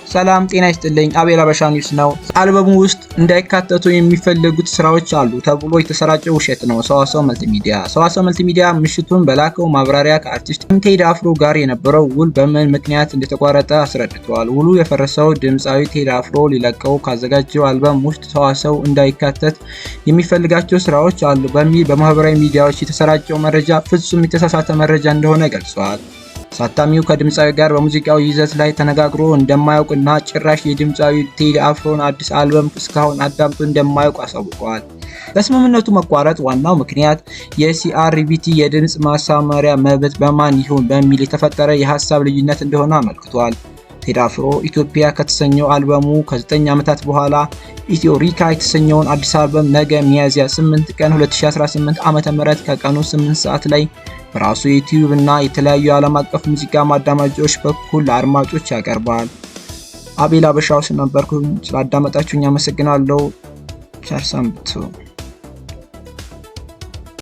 ሰላም ጤና ይስጥልኝ። አቤል አበሻ ኒውስ ነው። አልበሙ ውስጥ እንዳይካተቱ የሚፈልጉት ስራዎች አሉ ተብሎ የተሰራጨው ውሸት ነው። ሰዋሰው መልቲሚዲያ ምሽቱን በላከው ማብራሪያ ከአርቲስት ቴዲ አፍሮ ጋር የነበረው ውል በምን ምክንያት እንደተቋረጠ አስረድቷል። ውሉ የፈረሰው ድምፃዊ ቴዲ አፍሮ ሊለቀው ካዘጋጀው አልበም ውስጥ ሰዋሰው እንዳይካተት የሚፈልጋቸው ስራዎች አሉ በሚል በማህበራዊ ሚዲያዎች የተሰራጨው መረጃ ፍጹም የተሳሳተ መረጃ እንደሆነ ገልጿል። አሳታሚው ከድምፃዊ ጋር በሙዚቃው ይዘት ላይ ተነጋግሮ እንደማያውቅና ጭራሽ የድምፃዊ ቴዲ አፍሮን አዲስ አልበም እስካሁን አዳምጦ እንደማያውቅ አሳውቀዋል። ለስምምነቱ መቋረጥ ዋናው ምክንያት የሲአርቢቲ የድምፅ ማሳመሪያ መብት በማን ይሁን በሚል የተፈጠረ የሀሳብ ልዩነት እንደሆነ አመልክቷል። ቴዲ አፍሮ ኢትዮጵያ ከተሰኘው አልበሙ ከ9 ዓመታት በኋላ ኢትዮሪካ የተሰኘውን አዲስ አልበም ነገ ሚያዝያ 8 ቀን 2018 ዓ.ም ከቀኑ 8 ሰዓት ላይ በራሱ ዩቲዩብ እና የተለያዩ ዓለም አቀፍ ሙዚቃ ማዳመጫዎች በኩል ለአድማጮች ያቀርባል። አቤል አበሻው ነበርኩኝ። ስላዳመጣችሁኝ አመሰግናለሁ። ቸር ሰንብቱ።